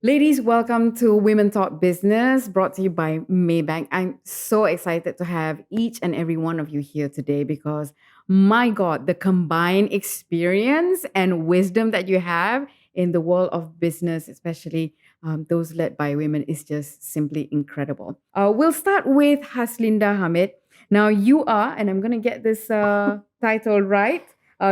Ladies, welcome to Women Talk Business, brought to you by Maybank. I'm so excited to have each and every one of you here today because, my God, the combined experience and wisdom that you have in the world of business, especially those led by women, is just simply incredible. We'll start with Hazlinda Hamed. Now, you are, and I'm going to get this title right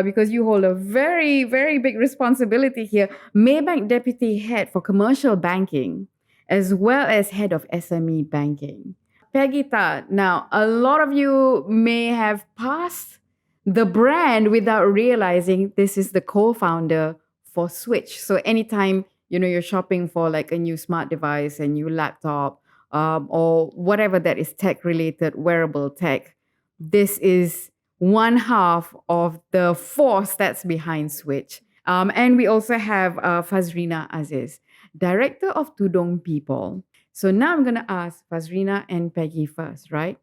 because you hold a very, very big responsibility here. Maybank Deputy Head for Commercial Banking, as well as Head of SME Banking. Peggy Ta, now a lot of you may have passed the brand without realizing this is the co-founder for Switch. So anytime you're shopping for like a new smart device, a new laptop, or whatever that is tech related, wearable tech, this is one half of the force that's behind Switch. And we also have Fazrena Aziz, Director of Tudung People. So now I'm going to ask Fazrena and Peggy first, right?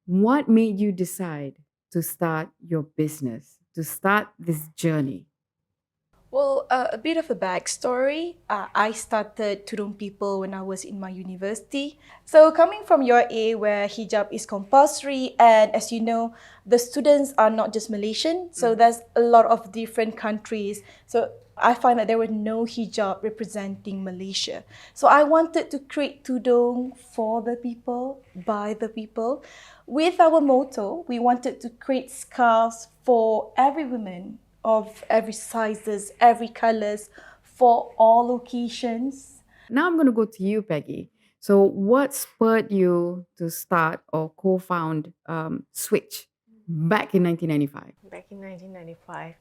What made you decide to start your business, to start this journey? Well, a bit of a backstory. I started Tudung People when I was in my university. So coming from UAE where hijab is compulsory, and as you know, the students are not just Malaysian, so there's a lot of different countries. So I find that there were no hijab representing Malaysia. So I wanted to create Tudung for the people, by the people. With our motto, we wanted to create scarves for every woman of every sizes, every colors, for all occasions. Now I'm going to go to you, Peggy. So, what spurred you to start or co found Switch back in 1995? Back in 1995,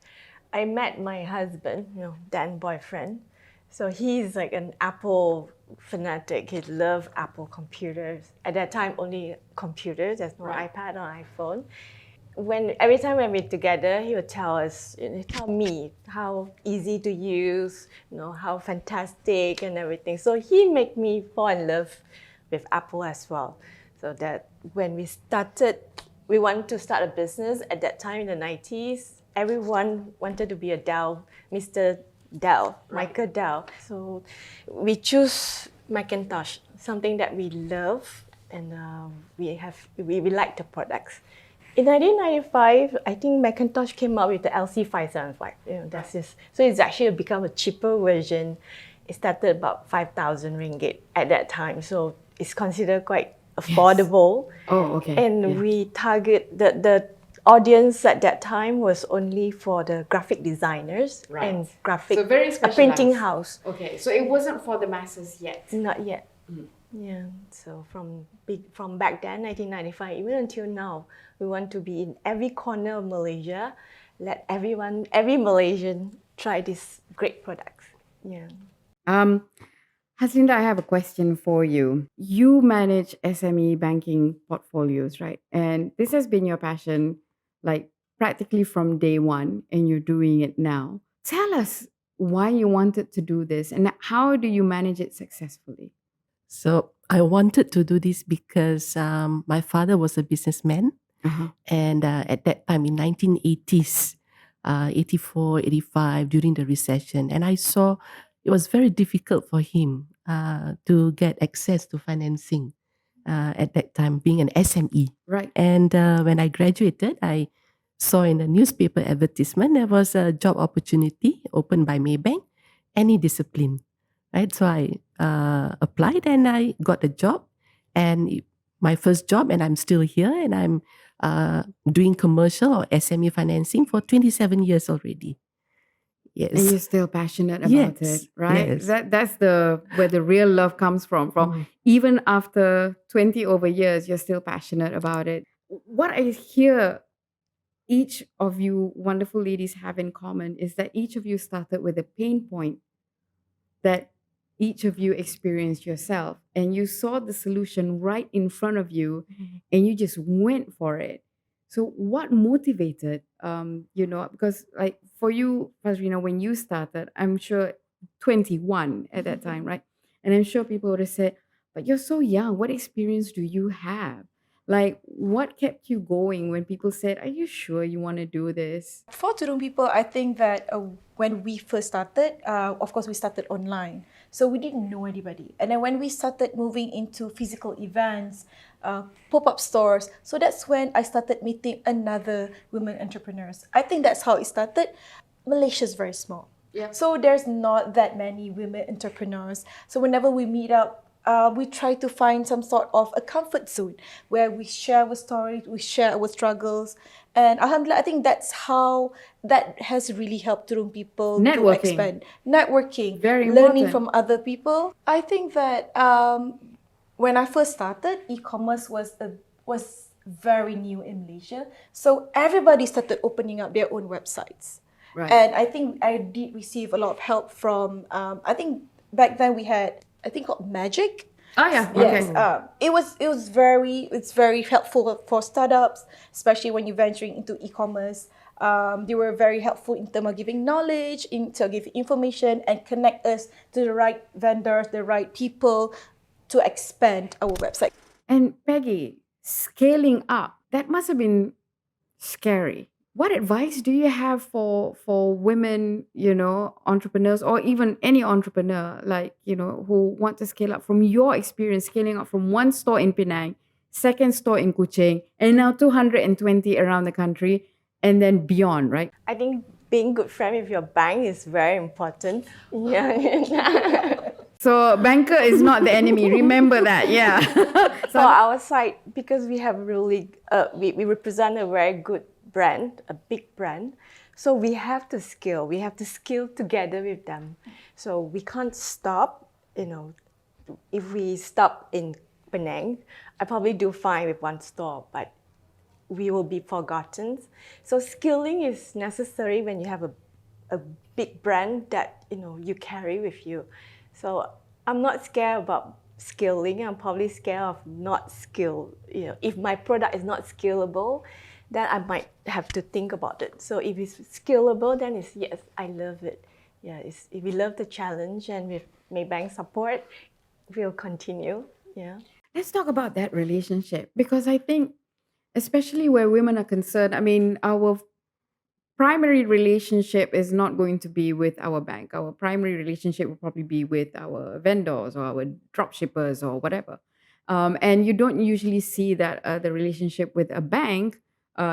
I met my husband, then boyfriend. So he's like an Apple fanatic. He loves Apple computers. At that time, only computers. There's no Right. iPad or iPhone. Every time when we're together, he would tell me how easy to use, how fantastic and everything. So he made me fall in love with Apple as well. So that when we wanted to start a business at that time in the 90s. Everyone wanted to be a Dell, Mr. Dell, Michael Dell. So we choose Macintosh, something that we love and we like the products. In 1995, I think Macintosh came out with the LC575. That's just, so it's actually become a cheaper version. It started about 5,000 ringgit at that time, so it's considered quite affordable. Oh, okay. And Yeah. we target the audience at that time was only for the graphic designers and graphic So very a printing specialized. house. Okay, so it wasn't for the masses yet. Not yet. Yeah. So from back then, 1995, even until now, we want to be in every corner of Malaysia. Let every Malaysian try these great products. Yeah. Haslinda, I have a question for you. You manage SME banking portfolios, right? And this has been your passion, like practically from day one, and you're doing it now. Tell us why you wanted to do this and how do you manage it successfully? So I wanted to do this because my father was a businessman, Uh-huh. and at that time in 1980s, 84, 85, during the recession, and I saw it was very difficult for him to get access to financing at that time, being an SME. Right. And when I graduated, I saw in a newspaper advertisement there was a job opportunity opened by Maybank, any discipline, right? So I applied and I got a job, and my first job, and I'm still here, and I'm doing commercial or SME financing for 27 years already. And Yes. you're still passionate about Yes. it, right? Yes. That's where the real love comes from. Even after 20 over years, you're still passionate about it. What I hear each of you wonderful ladies have in common is that each of you started with a pain point that each of you experienced yourself, and you saw the solution right in front of you and you just went for it. So what motivated because like for you, Fazrina, when you started, I'm sure 21 at that time, right? And I'm sure people would have said, but you're so young, what experience do you have? Like, what kept you going when people said, "Are you sure you want to do this?" For Tudung people, I think that when we first started, of course, we started online. So we didn't know anybody. And then when we started moving into physical events, pop-up stores, so that's when I started meeting another women entrepreneurs. I think that's how it started. Malaysia's very small. Yeah. So there's not that many women entrepreneurs. So whenever we meet up, we try to find some sort of a comfort zone where we share our stories, we share our struggles. And Alhamdulillah, I think that's how that has really helped Tudung people to Networking. expand. Networking, Very learning important. from other people. I think that when I first started, e-commerce was very new in Malaysia. So everybody started opening up their own websites. Right. And I think I did receive a lot of help from, I think back then we had, I think called Magic. Oh yeah. Yes, Okay. it's very helpful for startups, especially when you're venturing into e-commerce. They were very helpful in terms of giving knowledge, in terms of giving information, and connect us to the right vendors, the right people to expand our website. And Peggy, scaling up, that must have been scary. What advice do you have for women, entrepreneurs, or even any entrepreneur, like, who want to scale up, from your experience scaling up from one store in Penang, second store in Kuching, and now 220 around the country, and then beyond, right? I think being good friend with your bank is very important. Yeah. So banker is not the enemy. Remember that, yeah. For our side, because we have really, we represent a very good brand, a big brand. So we have to scale. We have to scale together with them. So we can't stop, if we stop in Penang, I probably do fine with one store, but we will be forgotten. So scaling is necessary when you have a big brand that you carry with you. So I'm not scared about scaling. I'm probably scared of not skill. If my product is not scalable, then I might have to think about it. So if it's scalable, then it's yes, I love it. Yeah, if we love the challenge, and with Maybank support, we'll continue. Yeah. Let's talk about that relationship, because I think, especially where women are concerned, I mean, our primary relationship is not going to be with our bank. Our primary relationship will probably be with our vendors or our drop shippers or whatever. And you don't usually see that the relationship with a bank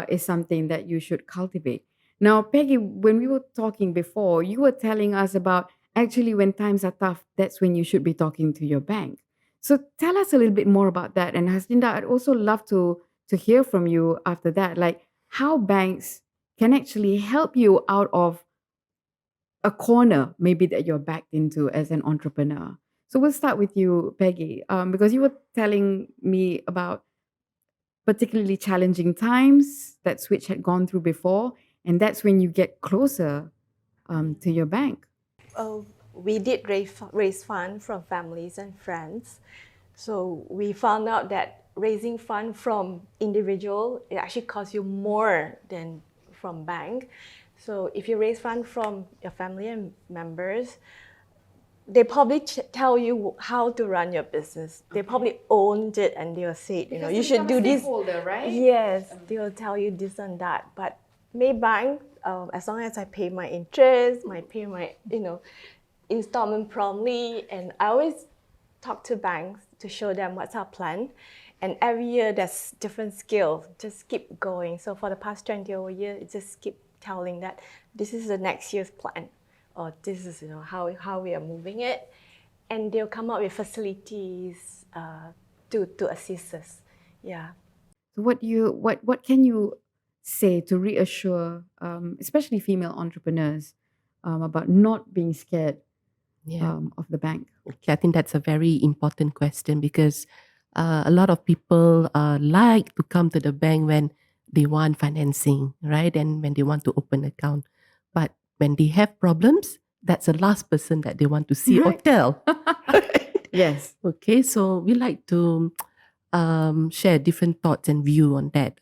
is something that you should cultivate. Now, Peggy, when we were talking before, you were telling us about, actually, when times are tough, that's when you should be talking to your bank. So tell us a little bit more about that. And Hazlinda, I'd also love to hear from you after that, like how banks can actually help you out of a corner maybe that you're backed into as an entrepreneur. So we'll start with you, Peggy, because you were telling me about particularly challenging times that Switch had gone through before, and that's when you get closer to your bank. We did raise funds from families and friends. So we found out that raising funds from individual, it actually costs you more than from bank. So if you raise funds from your family and members, they probably tell you how to run your business. They probably owned it, and they'll say, you should do this. Right? Yes, they will tell you this and that. But Maybank, as long as I pay my interest, I pay my installment promptly, and I always talk to banks to show them what's our plan. And every year there's different skills. Just keep going. So for the past 20 over years, it just keep telling that this is the next year's plan, or this is how we are moving it, and they'll come up with facilities to assist us. Yeah. So what can you say to reassure, especially female entrepreneurs, about not being scared of the bank? Okay, I think that's a very important question, because a lot of people like to come to the bank when they want financing, right? And when they want to open an account. But when they have problems, that's the last person that they want to see or Right. tell. Yes. Okay, so we like to share different thoughts and view on that.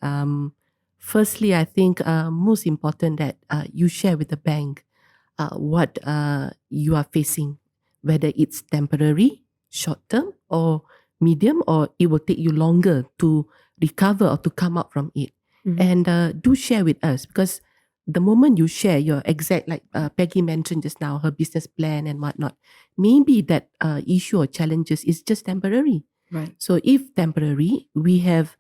Firstly, I think most important that you share with the bank what you are facing, whether it's temporary, short term, or medium, or it will take you longer to recover or to come out from it. Mhm. And do share with us, because the moment you share your exact, like Peggy mentioned just now, her business plan and whatnot, maybe that issue or challenges is just temporary. Right. So if temporary, we have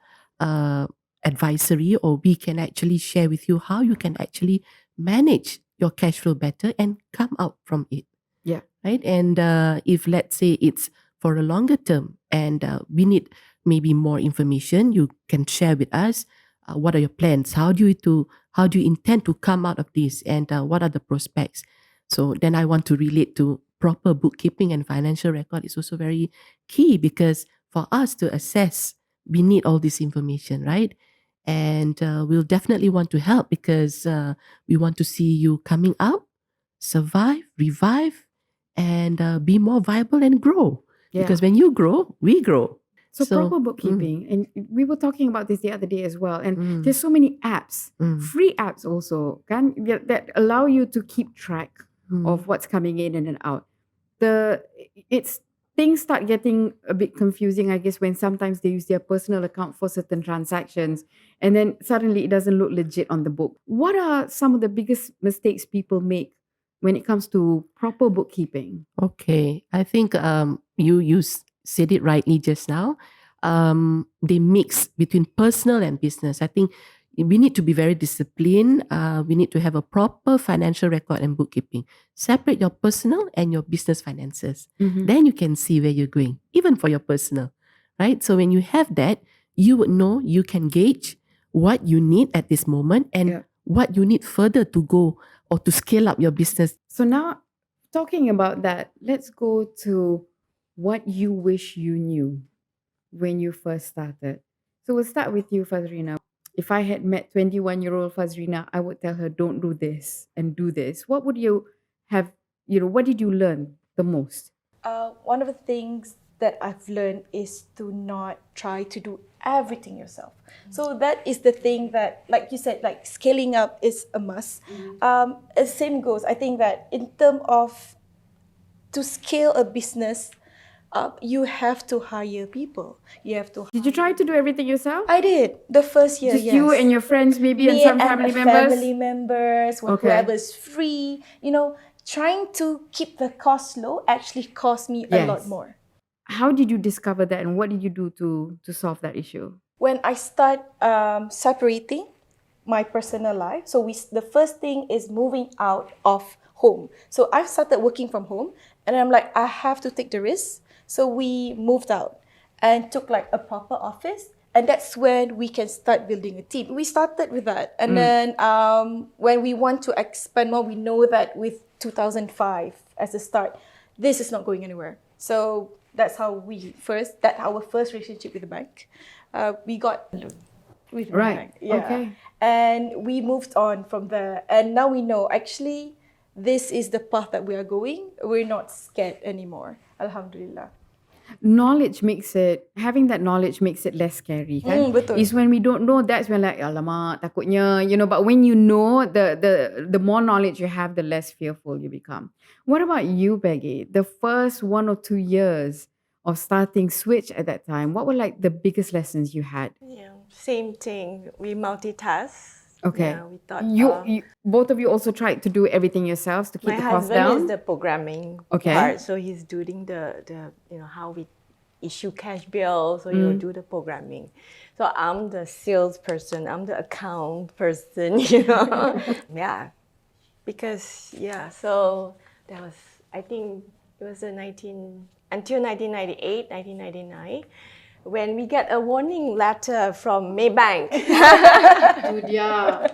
advisory, or we can actually share with you how you can actually manage your cash flow better and come out from it. Yeah. Right. And if let's say it's for a longer term and we need maybe more information, you can share with us. What are your plans? How do you intend to come out of this, and what are the prospects? So then I want to relate to proper bookkeeping and financial record is also very key, because for us to assess, we need all this information, right? And we'll definitely want to help, because we want to see you coming out, survive, revive, and be more viable and grow. Yeah. Because when you grow, we grow. So proper bookkeeping, and we were talking about this the other day as well. And there's so many apps, free apps also, that allow you to keep track of what's coming in and out. It's things start getting a bit confusing, I guess, when sometimes they use their personal account for certain transactions, and then suddenly it doesn't look legit on the book. What are some of the biggest mistakes people make when it comes to proper bookkeeping? Okay, I think you said it rightly just now. They mix between personal and business. I think we need to be very disciplined. We need to have a proper financial record and bookkeeping. Separate your personal and your business finances. Then you can see where you're going, even for your personal, right? So when you have that, you would know, you can gauge what you need at this moment and Yeah. what you need further to go or to scale up your business. So now, talking about that, let's go to what you wish you knew when you first started. So we'll start with you, Fazrena. If I had met 21-year-old Fazrena, I would tell her, don't do this and do this. What would you have, what did you learn the most? One of the things that I've learned is to not try to do everything yourself. So that is the thing that, like you said, like scaling up is a must. Same goes. I think that in terms of to scale a business up, you have to hire people. You have to. Did you try to do everything yourself? I did the first year. Just yes. you and your friends, maybe, and Me some and family a members? family members, Okay. whoever's free. Trying to keep the cost low actually cost me a lot Yes. more. How did you discover that, and what did you do to solve that issue? When I start separating my personal life, so the first thing is moving out of home. So I've started working from home, and I'm like, I have to take the risk. So we moved out and took like a proper office, and that's when we can start building a team. We started with that, and then when we want to expand more, we know that with 2005 as a start, this is not going anywhere. So that's how our first relationship with the bank. We got with the Right. bank. Yeah. Okay. And we moved on from there. And now we know, actually, this is the path that we are going. We're not scared anymore. Alhamdulillah. Having that knowledge makes it less scary, kan? Betul. Is when we don't know, that's when like, alamak, takutnya, but when you know, the more knowledge you have, the less fearful you become. What about you, Peggy? The first 1 or 2 years of starting Switch at that time, what were like the biggest lessons you had? Yeah, same thing. We multitask. Okay. Yeah, we thought You both of you also tried to do everything yourselves to keep my the cost husband down? is the programming Okay. part, so he's doing the how we issue cash bills, so he'll do the programming. So I'm the salesperson, I'm the account person, yeah, because so that was, I think it was until 1998, 1999. When we get a warning letter from Maybank. Dude, yeah.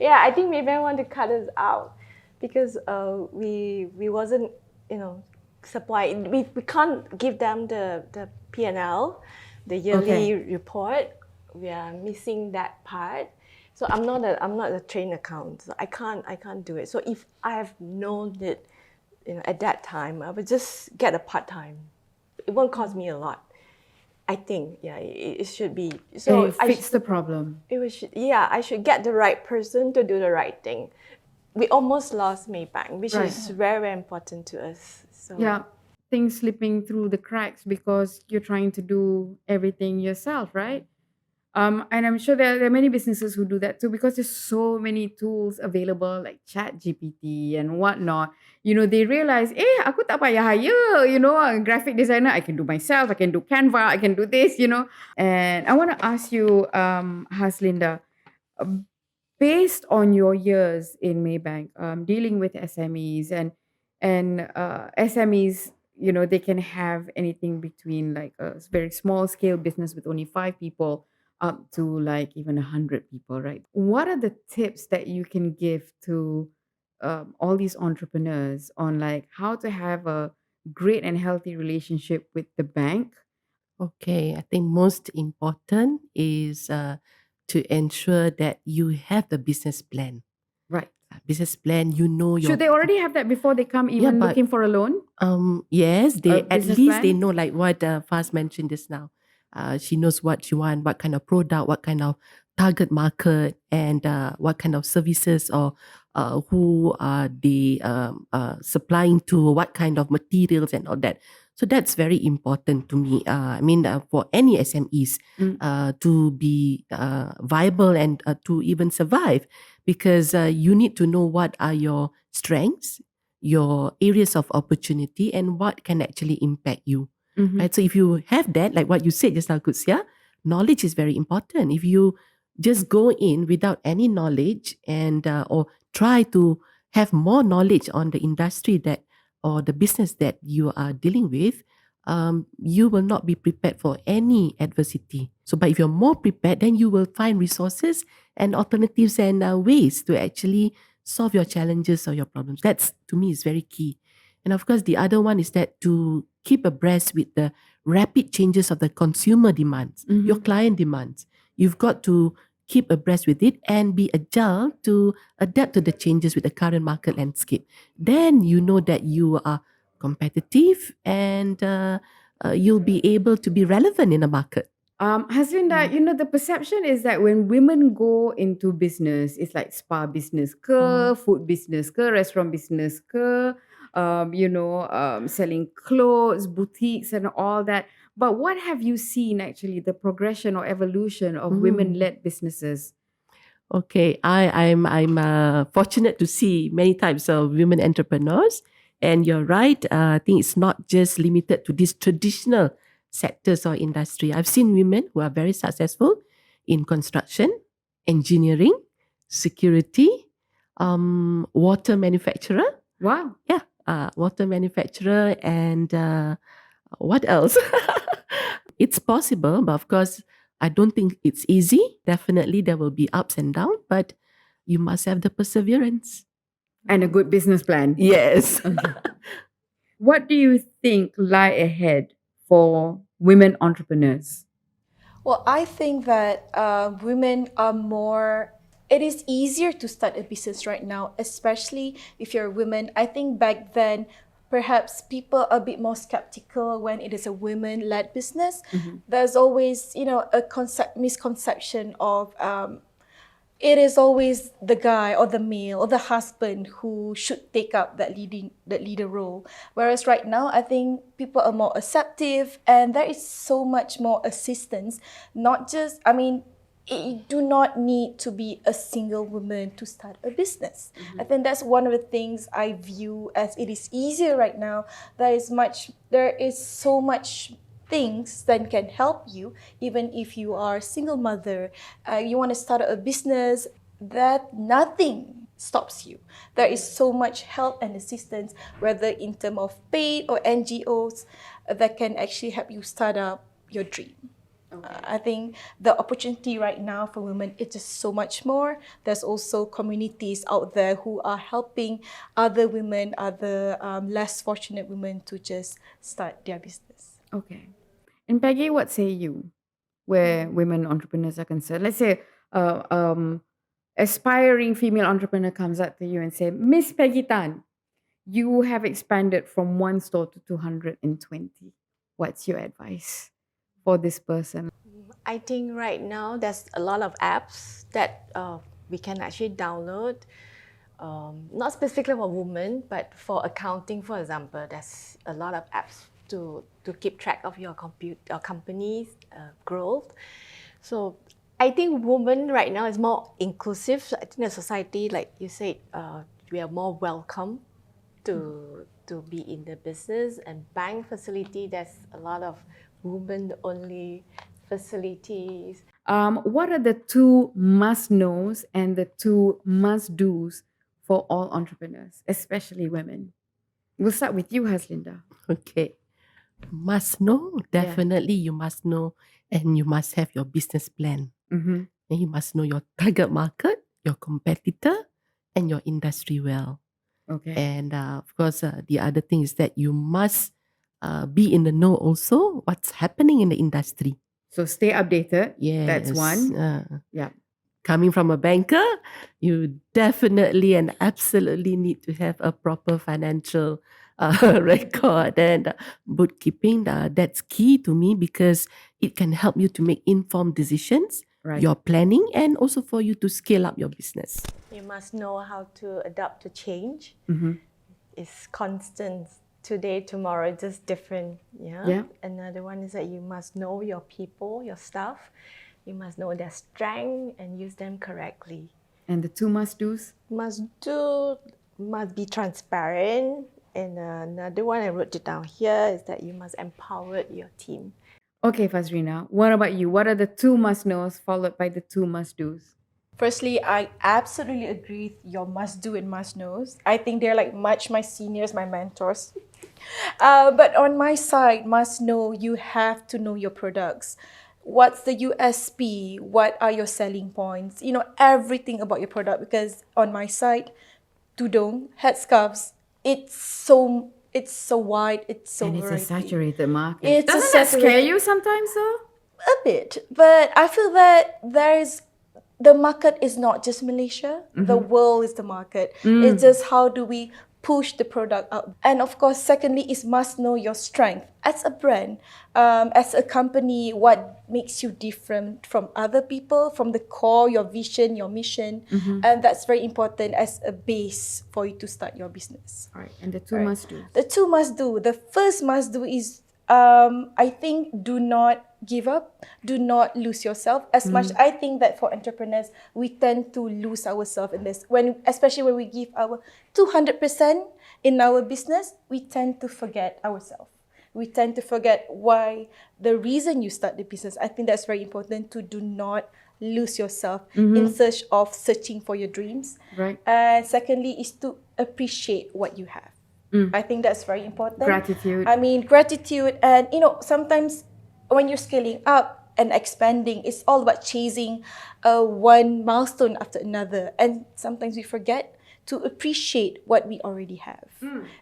Yeah, I think Maybank want to cut us out because we wasn't, supply. We can't give them the P&L, the yearly report. We are missing that part. So I'm not a trained accountant. So I can't do it. So if I have known it, at that time, I would just get a part-time. It won't cost me a lot. I think, it should be. So And fix the problem. I should get the right person to do the right thing. We almost lost Maybank, which is very, very important to us. So Yeah, things slipping through the cracks because you're trying to do everything yourself, right? And I'm sure there are many businesses who do that too because there's so many tools available like Chat GPT and whatnot. They realize, aku tak payah hire, a graphic designer. I can do myself. I can do Canva. I can do this. And I want to ask you, Hazlinda, um, based on your years in Maybank, dealing with SMEs and SMEs, they can have anything between like a very small scale business with only 5 people up to like even 100 people, right? What are the tips that you can give to all these entrepreneurs on like how to have a great and healthy relationship with the bank? Okay, I think most important is to ensure that you have the business plan. Right. Business plan, you know Should your they already have that before they come yeah, even but looking for a loan? yes, A they at business least they plan? know like what Faz mentioned just now. She knows what she want, what kind of product, what kind of target market, and what kind of services or who are they supplying to, what kind of materials and all that. So that's very important to me. I mean, for any SMEs Mm. to be viable and to even survive, because you need to know what are your strengths, your areas of opportunity, and what can actually impact you. Mhm. Right? So if you have that, like what you said just now, Kutsia, knowledge is very important. If you just go in without any knowledge and or try to have more knowledge on the industry that or the business that you are dealing with, you will not be prepared for any adversity. So, but if you're more prepared, then you will find resources and alternatives and ways to actually solve your challenges or your problems. That's to me is very key. And of course, the other one is that to keep abreast with the rapid changes of the consumer demands, your Mhm. client demands. You've got to keep abreast with it and be agile to adapt to the changes with the current market landscape. Then you know that you are competitive and you'll be able to be relevant in the market. Hazlinda, the perception is that when women go into business, it's like spa business ke, food business ke, restaurant business ke, selling clothes, boutiques and all that. But what have you seen actually, the progression or evolution of women-led businesses? Okay, I'm fortunate to see many types of women entrepreneurs, and you're right. I think it's not just limited to these traditional sectors or industry. I've seen women who are very successful in construction, engineering, security, water manufacturer. Wow. Yeah, water manufacturer, and what else? It's possible, but of course, I don't think it's easy. Definitely, there will be ups and downs, but you must have the perseverance. And a good business plan. Yes. Okay. What do you think lie ahead for women entrepreneurs? Well, I think that women are more. It is easier to start a business right now, especially if you're a woman. I think back then, perhaps people are a bit more skeptical when it is a women-led business. There's always, a misconception of it is always the guy or the male or the husband who should take up that leader role. Whereas right now, I think people are more acceptive and there is so much more assistance. Not just, you do not need to be a single woman to start a business. I think that's one of the things I view as it is easier right now. There is so much things that can help you even if you are a single mother, you want to start a business, that nothing stops you. There is so much help and assistance, whether in terms of paid or NGOs, that can actually help you start up your dream. I think the opportunity right now for women is just so much more. There's also communities out there who are helping other women, other less fortunate women to just start their business. Okay. And Peggy, what say you where women entrepreneurs are concerned? Let's say aspiring female entrepreneur comes up to you and say, Miss Peggy Tan, you have expanded from one store to 220. What's your advice for this person? I think right now there's a lot of apps that we can actually download. Not specifically for women, but for accounting, for example, there's a lot of apps to keep track of your company's growth. So I think women right now is more inclusive. I think the society, like you said, we are more welcome to be in the business, and bank facility. There's a lot of women-only facilities. What are the two must knows and the two must do's for all entrepreneurs, especially women? We'll start with you, Hazlinda. Okay. Must know. Definitely you must know, and you must have your business plan. Mm-hmm. And you must know your target market, your competitor, and your industry well. Okay. And of course, the other thing is that you must be in the know also what's happening in the industry. So stay updated. Yes. That's one. Yeah. Coming from a banker, you definitely and absolutely need to have a proper financial record and bookkeeping. That's key to me because it can help you to make informed decisions, Right. your planning, and also for you to scale up your business. You must know how to adapt to change. Mm-hmm. It's constant. Today, tomorrow, just different. Yeah. Another one is that you must know your people, your staff. You must know their strength and use them correctly. And the two must do's? Must be transparent. And another one I wrote it down here is that you must empower your team. Okay, Fazrena, what about you? What are the two must knows followed by the two must do's? Firstly, I absolutely agree with your must do and must knows. I think they're like much my seniors, my mentors. But on my side, must know, you have to know your products. What's the USP? What are your selling points? You know, everything about your product. Because on my side, Tudung, headscarves, it's so wide, it's so And it's a variety. saturated market. It's a Doesn't that scare saturated- you sometimes though? A bit, but I feel that the market is not just Malaysia. The world is the market. It's just how do we push the product out. And of course, secondly, is must know your strength as a brand, as a company. What makes you different from other people, from the core, your vision, your mission, and that's very important as a base for you to start your business. All right. And the two Right. must do's? The two must do. The first must do is, I think, do not give up. Do not lose yourself. As much, I think that for entrepreneurs, we tend to lose ourselves in this. Especially when we give our 200% in our business, we tend to forget ourselves. We tend to forget the reason you start the business. I think that's very important to do not lose yourself in search of searching for your dreams. Right. And secondly is to appreciate what you have. I think that's very important. Gratitude. I mean, gratitude. And, sometimes when you're scaling up and expanding, it's all about chasing one milestone after another. And sometimes we forget to appreciate what we already have.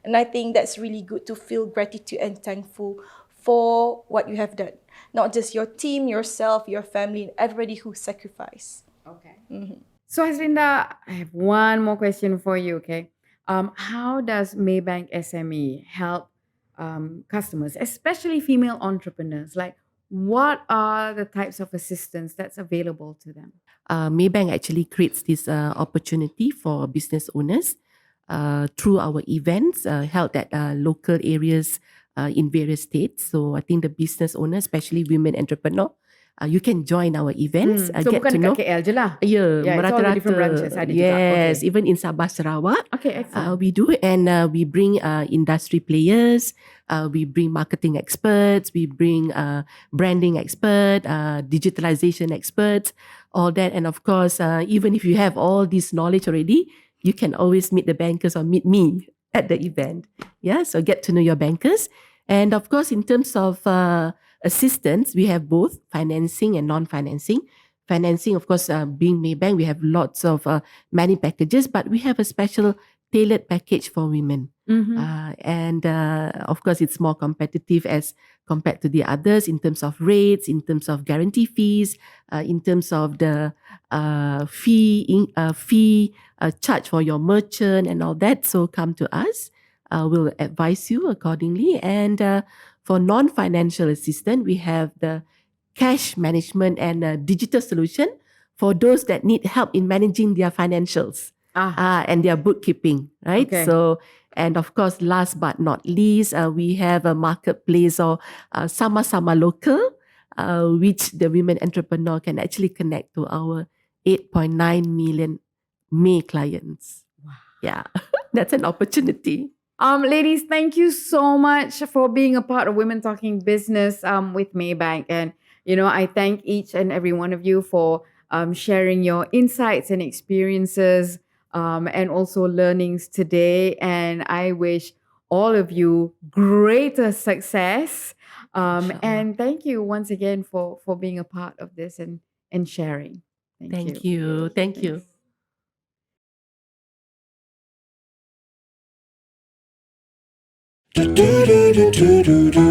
And I think that's really good to feel gratitude and thankful for what you have done. Not just your team, yourself, your family, and everybody who sacrificed. Okay. So, Hazlinda, I have one more question for you, okay? How does Maybank SME help customers, especially female entrepreneurs? Like, what are the types of assistance that's available to them? Maybank actually creates this opportunity for business owners through our events held at local areas in various states. So I think the business owners, especially women entrepreneur, you can join our events. So Get bukan to know. dekat KL je lah. Yeah, Yeah, it's all the different merata-rata. branches ada juga. Yes, Okay. even in Sabah, Sarawak. Okay, excellent. We do, and we bring industry players, we bring marketing experts, we bring branding expert, digitalization experts, all that. And of course, even if you have all this knowledge already, you can always meet the bankers or meet me at the event. Yeah, so get to know your bankers. And of course, in terms of assistance, we have both financing and non-financing. Financing, of course, being Maybank, we have lots of many packages, but we have a special tailored package for women. And of course, it's more competitive as compared to the others in terms of rates, in terms of guarantee fees, in terms of the fee charge for your merchant and all that. So come to us. We'll advise you accordingly. And for non-financial assistance, we have the cash management and digital solution for those that need help in managing their financials and their bookkeeping, right? Okay. So, and of course, last but not least, we have a marketplace or Sama-Sama Local which the women entrepreneur can actually connect to our 8.9 million May clients. Wow. Yeah, that's an opportunity. Ladies, thank you so much for being a part of Women Talking Business with Maybank. And, I thank each and every one of you for sharing your insights and experiences and also learnings today. And I wish all of you greater success. Inshallah. And thank you once again for being a part of this and sharing. Thank you. Thank you. Thanks. Do do do do do do do.